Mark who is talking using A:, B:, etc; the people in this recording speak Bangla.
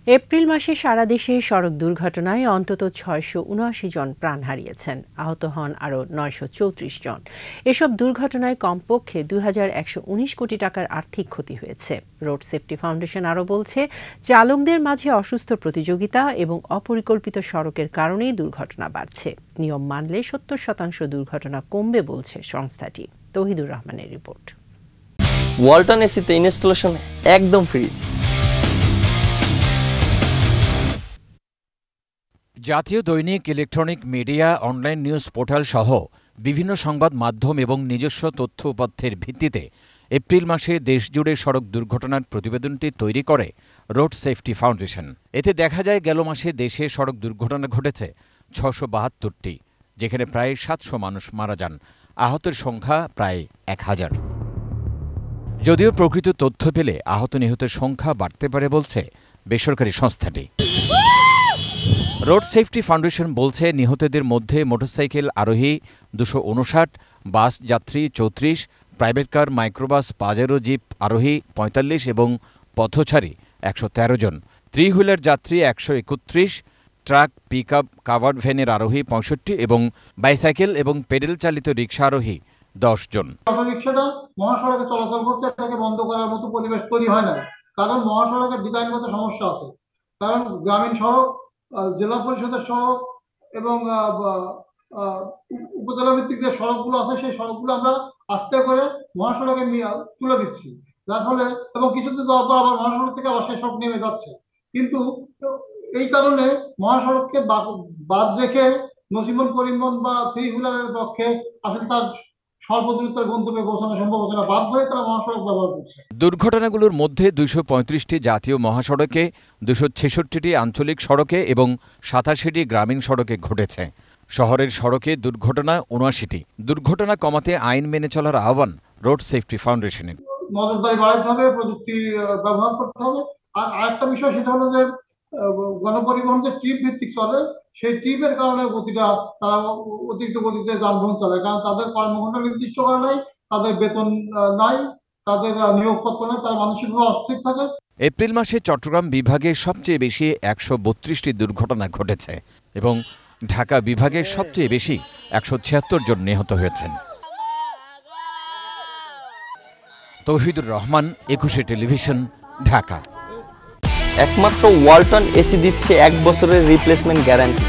A: এপ্রিল মাসে সারা দেশে সড়ক দুর্ঘটনায় অন্তত ৬৭৯ জন প্রাণ হারিয়েছেন, আহত হন আরও ৯৩৪ জন। এসব দুর্ঘটনায় কমপক্ষে ২,১১৯ কোটি টাকার আর্থিক ক্ষতি হয়েছে। রোড সেফটি ফাউন্ডেশন আরও বলছে, চালকদের মাঝে অসুস্থ প্রতিযোগিতা এবং অপরিকল্পিত সড়কের কারণেই দুর্ঘটনা বাড়ছে। নিয়ম মানলে ৭০% দুর্ঘটনা কমবে বলছে সংস্থাটি। তৌহিদুর রহমানের রিপোর্ট।
B: ওয়ালটন এসিতে ইনস্টলেশন একদম ফ্রি।
C: জাতীয় দৈনিক, electronic media, online news portal সহ বিভিন্ন সংবাদ মাধ্যম এবং নিজস্ব তথ্য উপাত্তের ভিত্তিতে এপ্রিল মাসে দেশজুড়ে সড়ক দুর্ঘটনার প্রতিবেদনটি তৈরি করে রোড সেফটি ফাউন্ডেশন। এতে দেখা যায় গেল মাসে দেশে সড়ক দুর্ঘটনা ঘটেছে ৬৭২টি, যেখানে প্রায় ৭০০ মানুষ মারা যান, আহতের সংখ্যা প্রায় ১,০০০। যদিও প্রকৃত তথ্য পেলে আহত নিহতের সংখ্যা বাড়তে পারে বলছে বেসরকারি সংস্থাটি। রোড সেফটি ফাউন্ডেশন বলছে, নিহতদের মধ্যে মোটরসাইকেল আরোহী ২৫৯, বাস যাত্রী ৩৪, private car, microbus, Pajero jeep আরোহী ৪৫ এবং পথচারী ১১৩ জন, থ্রি হুইলার যাত্রী ১৩১, ট্রাক, পিকআপ, কাভার্ড ভ্যানের আরোহী ৬৫ এবং বাইসাইকেল এবং পেডেল চালিত রিকশা আরোহী ১০ জন।
D: অটোরিকশাটা মহাসড়কে চলাচল করছে, এটাকে বন্ধ করার মতো পরিবেশ তৈরি হয় না, কারণ মহাসড়কের ডিজাইনগত সমস্যা আছে। কারণ গ্রামীণ সড়ক, জেলা পরিষদের সড়ক এবং উপজেলা ভিত্তিক যে সড়কগুলো আছে, সেই সড়কগুলো আমরা আস্তে করে মহাসড়কে তুলে দিচ্ছি, যার ফলে এবং কিছুতে যাওয়ার পর আবার মহাসড়ক থেকে আবার সেই সড়ক নেমে যাচ্ছে। কিন্তু এই কারণে মহাসড়ককে বাদ রেখে নসিমন পরিবহন বা থ্রি হুইলারের পক্ষে আসলে তার স্বল্প দূরত্বের গন্তব্যে পৌঁছানো সম্ভব হচ্ছে না, বাধ্য হয়ে তারা মহাসড়ক ব্যবহার করছে।
C: দুর্ঘটনাগুলোর মধ্যে ২৩৫টি জাতীয় মহাসড়কে, ২৬৬টি আঞ্চলিক সড়কে এবং ৮৭টি গ্রামীণ সড়কে ঘটেছে। শহরের সড়কে দুর্ঘটনা ৭৯টি। দুর্ঘটনা কমাতে আইন মেনে চলার আহ্বান রোড সেফটি ফাউন্ডেশনের।
D: নজরদারি বাড়াতে হবে, প্রযুক্তি ব্যবহার করতে হবে। আর আরেকটা বিষয়, সেটা হলো যে গণপরিবহন যে ট্রিপ ভিত্তিক চলে, সেই ট্রিপের কারণে গতিটা তারা অতিরিক্ত গতিতে যানবাহন চালায়, কারণ তাদের কর্মঘণ্টা নির্দিষ্ট করা নাই, তাদের বেতন নাই, তাদের নিয়োগপত্র নাই, তারা মানসিকভাবে অস্থির থাকে।
C: এপ্রিল মাসে চট্টগ্রাম বিভাগে সবচেয়ে বেশি ১৩২টি দুর্ঘটনা ঘটেছে এবং ঢাকা বিভাগে সবচেয়ে বেশি ১৭৬ জন নিহত হয়েছেন। তৌহিদুর রহমান, ২১শে টেলিভিশন, ঢাকা।
B: একমাত্র ওয়ালটন এসি দিচ্ছে ১ বছরের রিপ্লেসমেন্ট গ্যারান্টি।